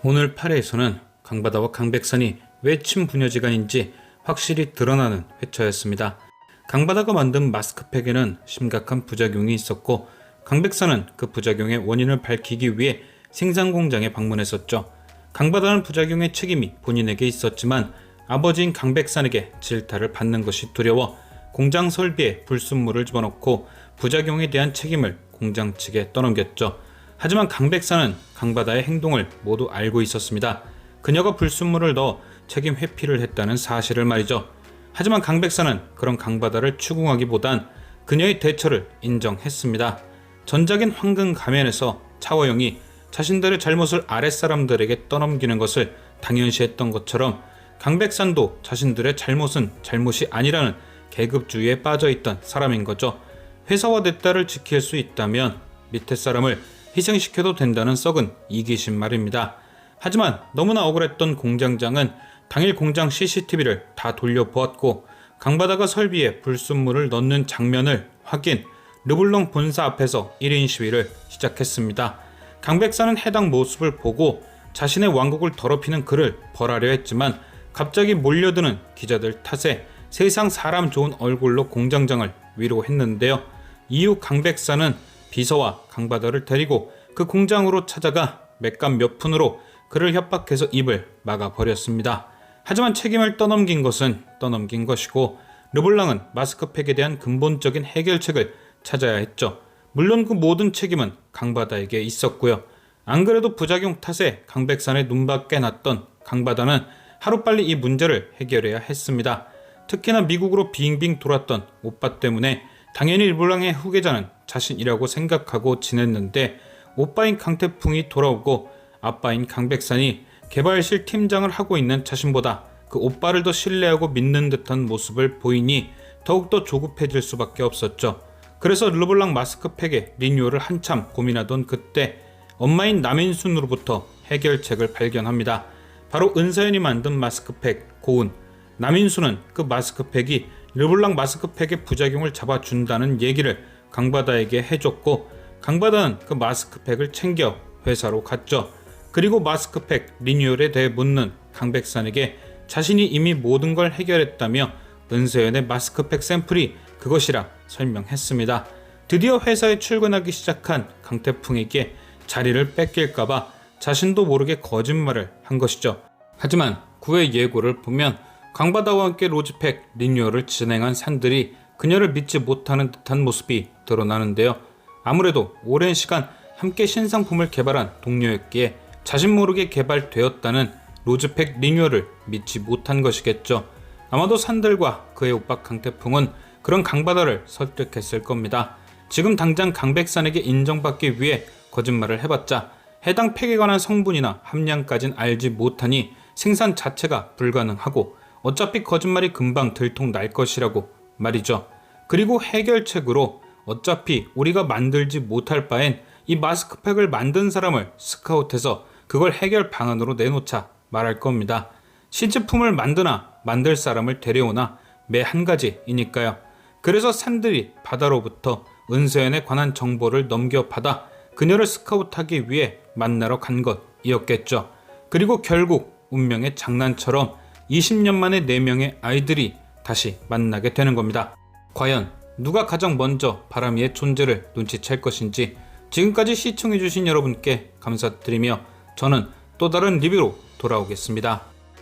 오늘 8회에서는 강바다와 강백산이 왜 친부녀지간인지 확실히 드러나는 회차였습니다. 강바다가 만든 마스크팩에는 심각한 부작용이 있었고 강백산은 그 부작용의 원인을 밝히기 위해 생산 공장에 방문했었죠. 강바다는 부작용의 책임이 본인에게 있었지만 아버지인 강백산에게 질타를 받는 것이 두려워 공장 설비에 불순물을 집어넣고 부작용에 대한 책임을 공장 측에 떠넘겼죠. 하지만 강백산은 강바다의 행동을 모두 알고 있었습니다. 그녀가 불순물을 넣어 책임 회피를 했다는 사실을 말이죠. 하지만 강백산은 그런 강바다를 추궁하기보단 그녀의 대처를 인정했습니다. 전작인 황금 가면에서 차호영이 자신들의 잘못을 아랫사람들에게 떠넘기는 것을 당연시했던 것처럼 강백산도 자신들의 잘못은 잘못이 아니라는 계급주의에 빠져있던 사람인 거죠. 회사와 내 딸을 지킬 수 있다면 밑에 사람을 희생시켜도 된다는 썩은 이기심 말입니다. 하지만 너무나 억울했던 공장장은 당일 공장 CCTV를 다 돌려보았고 강바다가 설비에 불순물을 넣는 장면을 확인, 르블랑 본사 앞에서 1인 시위를 시작했습니다. 강백산은 해당 모습을 보고 자신의 왕국을 더럽히는 그를 벌하려 했지만 갑자기 몰려드는 기자들 탓에 세상 사람 좋은 얼굴로 공장장을 위로했는데요. 이후 강백산은 비서와 강바다를 데리고 그 공장으로 찾아가 맥감 몇 푼으로 그를 협박해서 입을 막아버렸습니다. 하지만 책임을 떠넘긴 것은 떠넘긴 것이고 르블랑은 마스크팩에 대한 근본적인 해결책을 찾아야 했죠. 물론 그 모든 책임은 강바다에게 있었고요. 안 그래도 부작용 탓에 강백산의 눈밖에 났던 강바다는 하루빨리 이 문제를 해결해야 했습니다. 특히나 미국으로 빙빙 돌았던 오빠 때문에 당연히 르블랑의 후계자는 자신이라고 생각하고 지냈는데 오빠인 강태풍이 돌아오고 아빠인 강백산이 개발실 팀장을 하고 있는 자신보다 그 오빠를 더 신뢰하고 믿는 듯한 모습을 보이니 더욱더 조급해질 수밖에 없었죠. 그래서 르블랑 마스크팩의 리뉴얼을 한참 고민하던 그때 엄마인 남인순으로부터 해결책을 발견합니다. 바로 은서연이 만든 마스크팩 고운. 남인순은 그 마스크팩이 르블랑 마스크팩의 부작용을 잡아준다는 얘기를 강바다에게 해줬고 강바다는 그 마스크팩을 챙겨 회사로 갔죠. 그리고 마스크팩 리뉴얼에 대해 묻는 강백산에게 자신이 이미 모든 걸 해결했다며 은서연의 마스크팩 샘플이 그것이라 설명했습니다. 드디어 회사에 출근하기 시작한 강태풍에게 자리를 뺏길까봐 자신도 모르게 거짓말을 한 것이죠. 하지만 9회 예고를 보면 강바다와 함께 로즈팩 리뉴얼을 진행한 산들이 그녀를 믿지 못하는 듯한 모습이 드러나는데요. 아무래도 오랜 시간 함께 신상품을 개발한 동료였기에 자신 모르게 개발되었다는 로즈팩 리뉴얼을 믿지 못한 것이겠죠. 아마도 산들과 그의 오빠 강태풍은 그런 강바다를 설득했을 겁니다. 지금 당장 강백산에게 인정받기 위해 거짓말을 해봤자 해당 팩에 관한 성분이나 함량까진 알지 못하니 생산 자체가 불가능하고 어차피 거짓말이 금방 들통날 것이라고 말이죠. 그리고 해결책으로 어차피 우리가 만들지 못할 바엔 이 마스크팩을 만든 사람을 스카웃해서 그걸 해결 방안으로 내놓자 말할 겁니다. 시제품을 만드나 만들 사람을 데려오나 매 한 가지이니까요. 그래서 산들이 바다로부터 은서연에 관한 정보를 넘겨받아 그녀를 스카웃하기 위해 만나러 간 것이었겠죠. 그리고 결국 운명의 장난처럼 20년 만에 4명의 아이들이 다시 만나게 되는 겁니다. 과연 누가 가장 먼저 바람이의 존재를 눈치챌 것인지 지금까지 시청해주신 여러분께 감사드리며 저는 또 다른 리뷰로 돌아오겠습니다.